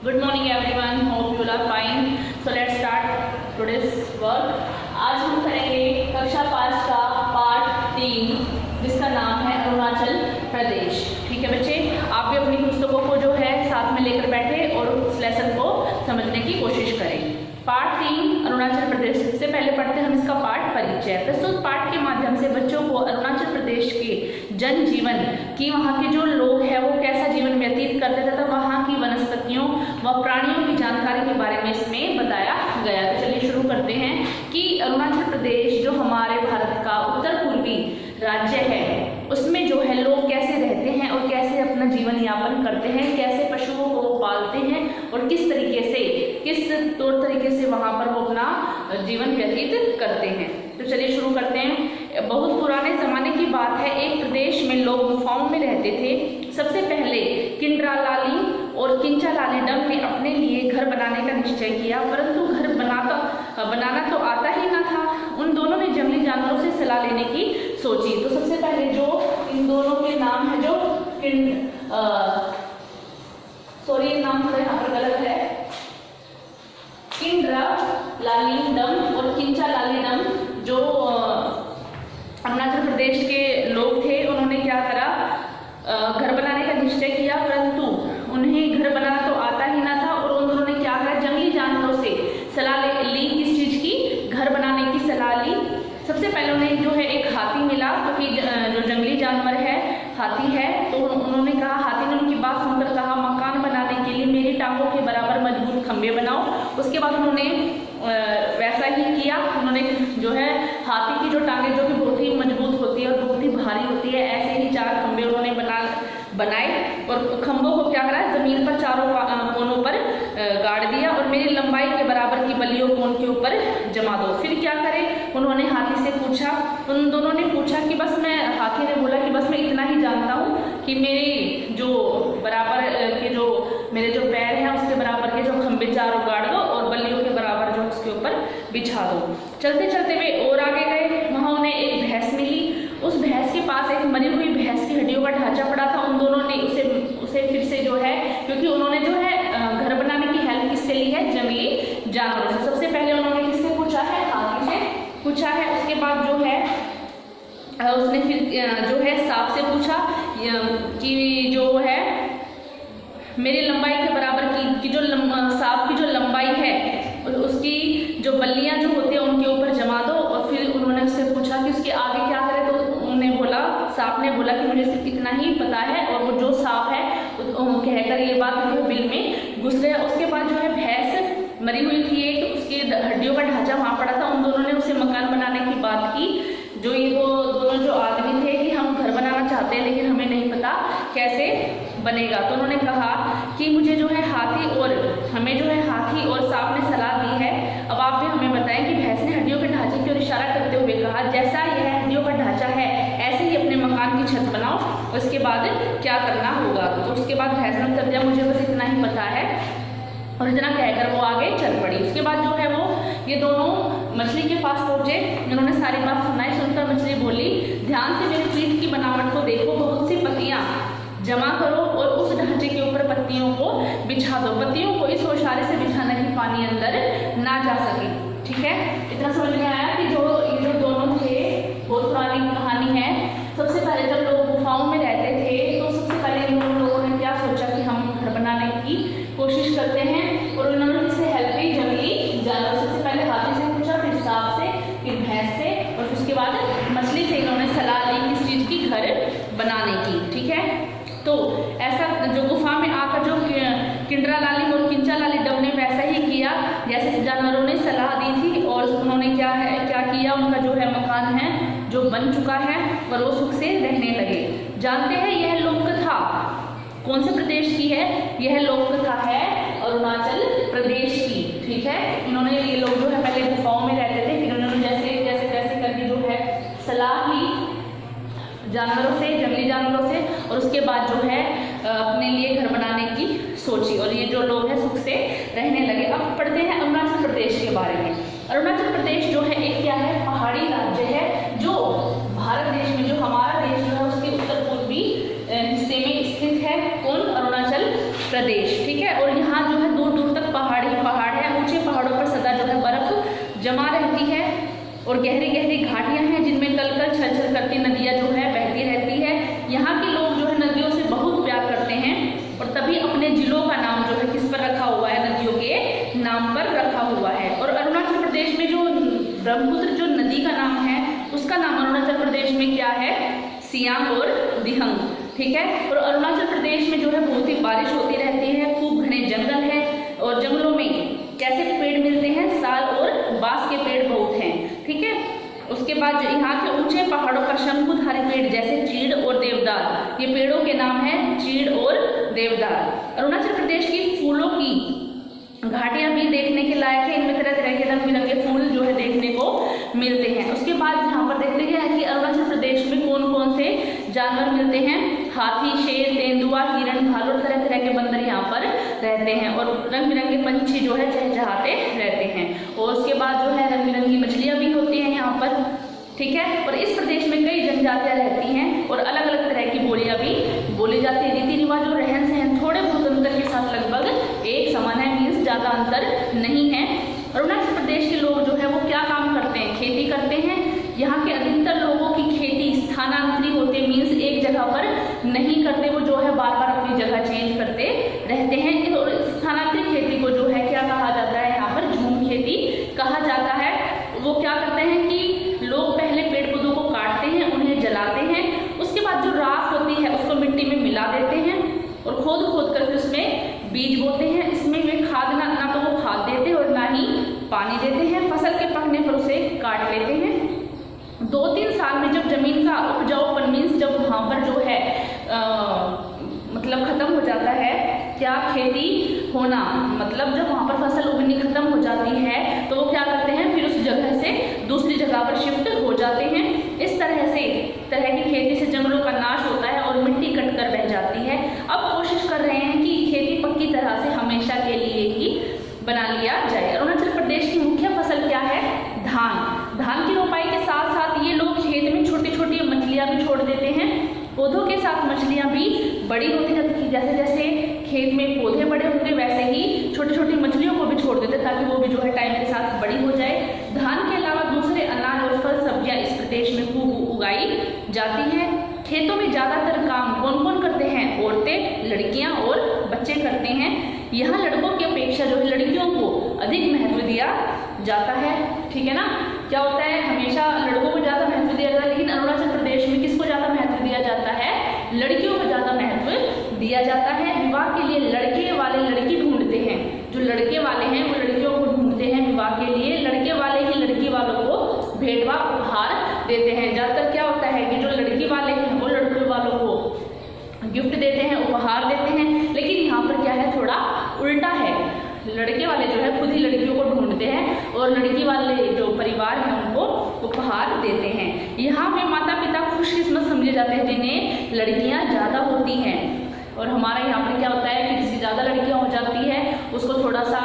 Good morning everyone. Hope you are fine. So let's start today's work. आज हम करेंगे कक्षा 5 का पार्ट 3 जिसका नाम है अरुणाचल प्रदेश। ठीक है बच्चे, आप भी अपनी पुस्तकों को जो है साथ में लेकर बैठे और उस लेसन को समझने की कोशिश करें। पार्ट 3 अरुणाचल प्रदेश से पहले पढ़ते हैं हम इसका पाठ परिचय। प्रस्तुत पाठ के माध्यम से बच्चों को अरुणाचल प्रदेश के जनजीवन की, वहाँ के जो लोग हैं वो कैसा जीवन व्यतीत करते थे तथा वहाँ की वनस्पतियों व प्राणियों की जानकारी के बारे में इसमें बताया गया। तो चलिए शुरू करते हैं कि अरुणाचल प्रदेश जो हमारे भारत का उत्तर पूर्वी राज्य है उसमें जो है लोग कैसे रहते हैं और कैसे अपना जीवन यापन करते हैं, कैसे पशुओं को पालते हैं और किस तरीके से, किस तौर तरीके से वहाँ पर वो अपना जीवन व्यतीत करते हैं। तो चलिए शुरू करते हैं। बहुत पुराने ज़माने की बात है, एक प्रदेश में लोग गुफाओं में रहते थे। सबसे पहले किंड्रालाली और किंचालालीडम ने अपने लिए घर बनाने का निश्चय किया, परंतु घर बनाना तो आता ही ना था। उन दोनों ने जंगली जानवरों से सलाह लेने की सोची। तो सबसे पहले जो इन दोनों के नाम है, जो सॉरी नाम थोड़ा यहाँ पर गलत है, किंड्रालालीडम और किंचालालीडम जो अरुणाचल प्रदेश के लोग थे, उन्होंने क्या करा, घर बनाने का निश्चय किया, परंतु उन्हें घर बनाना तो आता ही ना था और उन दोनों ने क्या करा, जंगली जानवरों से सलाह ली। किस चीज़ की? घर बनाने की सलाह ली। सबसे पहले उन्हें जो है एक हाथी मिला, क्योंकि जो जंगली जानवर है हाथी है, तो उन्होंने कहा, हाथी ने उनकी बात सुनकर कहा, मकान बनाने के लिए मेरी टांगों के बराबर मजबूत खंभे बनाओ। उसके बाद उन्होंने वैसा ही किया। उन्होंने जो है हाथी की जो टांगें जो कि बहुत ही मजबूत होती है और बहुत ही भारी होती है, ऐसे ही 4 खंभे उन्होंने बनाए और खंभों को क्या करा, जमीन पर चारों कोनों पर गाड़ दिया और मेरी लंबाई के बराबर की बल्लियों को उनके ऊपर जमा दो। फिर क्या करें, उन्होंने हाथी से पूछा, उन दोनों ने पूछा कि बस मैं, हाथी ने बोला कि बस मैं इतना ही जानता हूँ कि मेरी जो बराबर के जो मेरे जो पैर हैं उसके बराबर के जो खंभे चारों गाड़ दो और बल्लियों के बराबर जो उसके ऊपर बिछा दो। चलते चलते वे और आगे गए, वहाँ उन्हें एक भैंस मिली। उस भैंस के पास एक मरी हुई भैंस की हड्डियों का ढांचा पड़ा था। उन दोनों ने उसे फिर से जो है, क्योंकि उन्होंने जो है घर बनाने की हेल्प किससे ली है, जंगली जानवरों से। सबसे पहले उन्होंने किससे पूछा है, हाथी से पूछा है। उसके बाद जो है उसने फिर जो है सांप से पूछा कि जो है मेरी लंबाई के बराबर की जो सांप की जो लंबाई है उसकी जो बल्लियां जो होती है उनके ऊपर जमा दो। और फिर उन्होंने उससे पूछा कि उसके आगे क्या करे, तो उन्होंने बोला, सांप ने बोला कि मुझे सिर्फ इतना ही पता है। और वो जो सांप है कहकर ये बात जो बिल में घुस गया। उसके बाद जो है भैंस मरी हुई थी एक, उसकी हड्डियों का ढांचा वहाँ पड़ा था। उन दोनों ने उसे मकान बनाने की बात की। जो ये दोनों जो आदमी थे कि हम घर बनाना चाहते हैं लेकिन हमें नहीं पता कैसे बनेगा। तो उन्होंने कहा कि मुझे जो है हाथी और हमें जो है हाथी और सांप ने सलाह दी है, अब आप भी हमें बताएं कि भैंस ने हड्डियों के ढांचे की ओर इशारा करते हुए कहा, जैसा यह हड्डियों का ढांचा है ऐसे ही अपने मकान की छत बनाओ, उसके बाद क्या करना होगा। तो उसके बाद भैंस ने उत्तर दिया, मुझे बस इतना ही पता है, और इतना कहकर वो आगे चल पड़ी। उसके बाद जो है वो ये दोनों मछली के पास पहुंचे। उन्होंने सारी बात सुनाई। सुनकर मछली बोली, ध्यान से मेरी पीठ की बनावट को देखो, बहुत सी पत्तियां जमा करो और उस ढांचे के ऊपर पत्तियों को बिछा दो। पत्तियों को इस ओसारे से बिछाना कि पानी अंदर ना जा सके। ठीक है, इतना समझ में आया कि ये जो दोनों थे, बहुत पुरानी कहानी है। सबसे पहले जब लोग गुफाओं में रहते थे तो सबसे पहले इन लोगों ने क्या सोचा कि हम घर बनाने की कोशिश करते हैं, और उन्होंने किससे हेल्प ली, जंगली जानवर। सबसे पहले हाथी से पूछा, फिर सांप से, फिर भैंस से और फिर उसके बाद मछली से इन्होंने सलाह ली किस चीज़ की, घर बनाने की। ठीक है, तो ऐसा जो गुफा में आकर जो किंड्रालाली और किंचालालीडम ने वैसा ही किया जैसे जानवरों ने सलाह दी थी, और उन्होंने क्या किया, उनका जो है मकान है जो बन चुका है और वो सुख से रहने लगे। जानते हैं यह लोक कथा कौन से प्रदेश की है, यह लोक कथा है अरुणाचल प्रदेश की। ठीक है, इन्होंने, ये लोग जो है पहले गुफाओं में रहते थे, फिर उन्होंने जैसे करके जो है सलाह ली जानवरों से, जंगली जानवरों से, और उसके बाद जो है अपने लिए घर बनाने की सोची, और ये जो लोग हैं सुख से रहने लगे। अब पढ़ते हैं अरुणाचल प्रदेश के बारे में। अरुणाचल प्रदेश जो है एक क्या है, पहाड़ी राज्य है जो भारत देश में, जो हमारा देश जो है उसके उत्तर पूर्वी हिस्से में स्थित है। कौन? अरुणाचल प्रदेश। ठीक है, और यहाँ जो है और गहरी गहरी घाटियां हैं जिनमें कलकल छलछल करती नदियां जो है बहती रहती है। यहाँ के लोग जो है नदियों से बहुत प्यार करते हैं और तभी अपने जिलों का नाम जो है किस पर रखा हुआ है, नदियों के नाम पर रखा हुआ है। और अरुणाचल प्रदेश में जो ब्रह्मपुत्र जो नदी का नाम है उसका नाम अरुणाचल प्रदेश में क्या है, सियांग और दिहंग, ठीक है। और अरुणाचल प्रदेश में जो है बहुत ही बारिश होती रहती है, खूब घने जंगल है और जंगलों में कैसे पेड़ मिलते हैं, साल और बांस के पेड़ बहुत हैं, ठीक है। उसके बाद जो यहाँ के ऊंचे पहाड़ों पर शंकुधारी पेड़ जैसे चीड़ और देवदार, ये पेड़ों के नाम है चीड़ और देवदार। अरुणाचल प्रदेश की फूलों की घाटियां भी देखने के लायक है, इनमें तरह तरह के रंग बिरंगे फूल जो है देखने को मिलते हैं। उसके बाद यहाँ पर देखते हैं कि अरुणाचल प्रदेश में कौन कौन से जानवर मिलते हैं, हाथी, शेर, तेंदुआ, हिरण, भालू, तरह तरह के बंदर यहाँ पर रहते हैं और रंग बिरंगे पंछी जो है चहचहाते रहते हैं। और उसके बाद जो है रंग बिरंगी मछलियाँ भी होती हैं यहाँ पर, ठीक है। और इस प्रदेश में कई जनजातियाँ रहती हैं और अलग अलग तरह की बोलियाँ भी बोली जाती है। रीति रिवाज और रहन सहन थोड़े बहुत अंतर के साथ लगभग एक समान है, मीन्स ज़्यादा अंतर नहीं है। अरुणाचल प्रदेश के लोग जो है वो क्या काम करते हैं, खेती करते हैं। यहाँ के अधिकतर लोगों की खेती स्थानांतरी होती है, मीन्स एक जगह पर नहीं करते, वो जो है बार बार अपनी जगह चेंज करते रहते हैं। और स्थानांतरी खेती को जो है क्या कहा जाता है, यहाँ पर झूम खेती कहा जाता है। वो क्या करते हैं कि लोग पहले पेड़ पौधों को काटते हैं, उन्हें जलाते हैं, उसके बाद जो राख होती है उसको मिट्टी में मिला देते हैं और खोद खोद कर फिर उसमें बीज बोते हैं। इसमें वे खाद ना तो वो खाद देते हैं और ना ही पानी देते हैं। फसल के पकने पर उसे काट लेते हैं। 2-3 साल में जब जमीन का उपजाऊपन, मीन्स जब वहाँ पर जो है मतलब खत्म हो जाता है क्या, खेती होना, मतलब जब वहाँ पर फसल उगनी खत्म हो जाती है तो वो क्या करते हैं, फिर उस जगह से दूसरी जगह पर शिफ्ट हो जाते हैं। इस तरह की खेती से जंगलों का नाश होता है और मिट्टी कटकर बह जाती है। अब कोशिश कर रहे हैं कि खेती पक्की तरह से हमेशा के लिए ही बना लिया जाए। अरुणाचल प्रदेश की मुख्य फसल क्या है, धान। धान की रोपाई के साथ साथ ये लोग खेत में छोटी छोटी मछलियाँ भी छोड़ देते हैं। पौधों के साथ मछलियाँ भी बड़ी होती जाती है, जैसे जैसे खेत में पौधे बड़े होंगे वैसे ही छोटी छोटी मछलियों को भी छोड़ देते हैं ताकि वो भी जो है टाइम के साथ बड़ी हो जाए। धान के अलावा दूसरे अनाज और फल सब्जियाँ इस प्रदेश में खूब उगाई जाती हैं। खेतों में ज़्यादातर काम कौन कौन करते हैं, औरतें, लड़कियाँ और बच्चे करते हैं। यहाँ लड़कों की अपेक्षा जो है लड़कियों को अधिक महत्व दिया जाता है, ठीक है ना। क्या होता है, हमेशा लड़कों को ज़्यादा महत्व दिया जाता है, लेकिन अरुणाचल प्रदेश में किसको ज़्यादा महत्व दिया जाता है, लड़कियों को ज़्यादा महत्व दिया जाता है। विवाह के लिए लड़के वाले लड़की ढूंढते हैं, जो लड़के वाले हैं वो लड़कियों को ढूंढते हैं विवाह के लिए, लड़के वाले ही लड़की वालों को भेंट व उपहार देते हैं। ज़्यादातर क्या होता है कि जो लड़की वाले हैं वो लड़के वालों को गिफ्ट देते हैं, उपहार देते हैं, लेकिन यहाँ पर क्या है, थोड़ा उल्टा है। लड़के वाले जो है खुद ही लड़कियों को ढूंढते हैं और लड़की वाले जो परिवार हैं उनको उपहार देते हैं। यहाँ पे माता पिता खुशकिस्मत समझे जाते हैं जिन्हें लड़कियाँ ज़्यादा होती हैं। और हमारे यहाँ पर क्या होता है कि जिसकी ज़्यादा लड़कियाँ हो जाती है उसको थोड़ा सा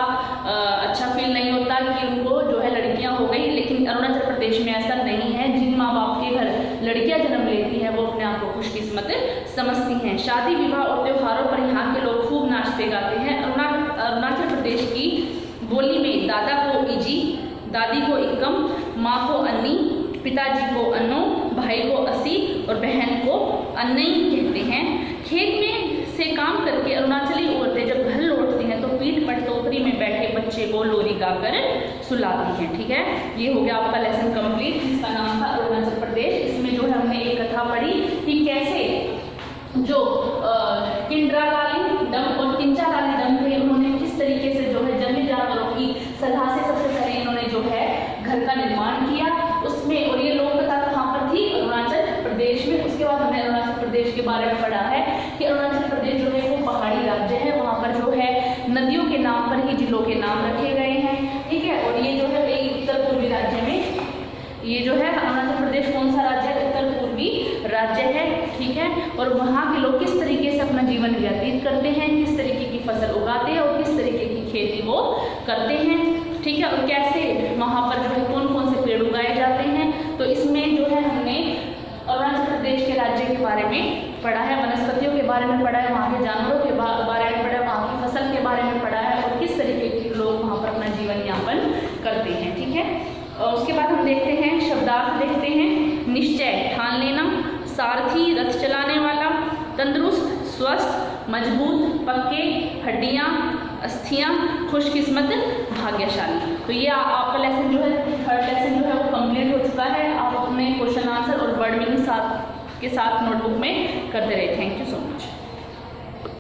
अच्छा फील नहीं होता कि उनको जो है लड़कियाँ हो गई, लेकिन अरुणाचल प्रदेश में ऐसा नहीं है। जिन माँ बाप के घर लड़कियाँ जन्म लेती हैं वो अपने आप को खुशकिस्मत समझती हैं। शादी विवाह और त्योहारों पर यहाँ के लोग खूब नाचते गाते हैं। अरुणाचल प्रदेश की बोली में दादा को इजी, दादी को इक्कम, माँ को अन्नी, पिताजी को अन्नो, भाई को अस्सी और बहन को अन्नई कहते हैं। खेत में से काम करके अरुणाचली औरतें जब घर लौटती हैं तो पीठ पर टोकरी में बैठे बच्चे को लोरी गाकर सुलाती हैं, ठीक है। ये हो गया आपका लेसन कंप्लीट, जिसका नाम था अरुणाचल प्रदेश। इसमें जो है हमने एक कथा पढ़ी कि कैसे जो किंड्रालाली डम और किंचालाली डम थे, उन्होंने किस तरीके से जो है जंगली जानवरों की सलाह से सबसे पहले इन्होंने जो है घर का निर्माण किया उसमें। और ये लोक कथा कहाँ पर थी, अरुणाचल प्रदेश में। उसके बाद हमने अरुणाचल प्रदेश के बारे में पढ़ा है कि अरुणाचल प्रदेश जो है वो पहाड़ी राज्य है, वहाँ पर जो है नदियों के नाम पर ही जिलों के नाम रखे गए हैं, ठीक है। और ये जो है उत्तर पूर्वी राज्य में, ये जो है अरुणाचल प्रदेश कौन सा राज्य है, उत्तर पूर्वी राज्य है, ठीक है। और वहाँ के लोग किस तरीके से अपना जीवन व्यतीत करते हैं, किस तरीके की फसल उगाते हैं और किस तरीके की खेती वो करते हैं, ठीक है। और कैसे वहाँ पर जो है कौन कौन से पेड़ उगाए जाते हैं। तो इसमें जो है हमने अरुणाचल प्रदेश के राज्य के बारे में पढ़ा है, वनस्पतियों के बारे में पढ़ा है, वहाँ के जानवरों के बारे में पढ़ा है, वहाँ की फसल के बारे में पढ़ा है और किस तरीके के लोग वहाँ पर अपना जीवन यापन करते हैं, ठीक है। और उसके बाद हम देखते हैं शब्दार्थ देखते हैं। निश्चय ठान लेना, सारथी रथ चलाने वाला, तंदुरुस्त स्वस्थ, मजबूत पक्के, हड्डियाँ अस्थियाँ, खुशकिस्मत भाग्यशाली। तो ये आपका लेसन जो है, थर्ड लेसन जो है वो कंप्लीट हो चुका है। आप अपने क्वेश्चन आंसर और वर्ड मीनिंग के साथ नोटबुक में करते रहे। Thank you so much.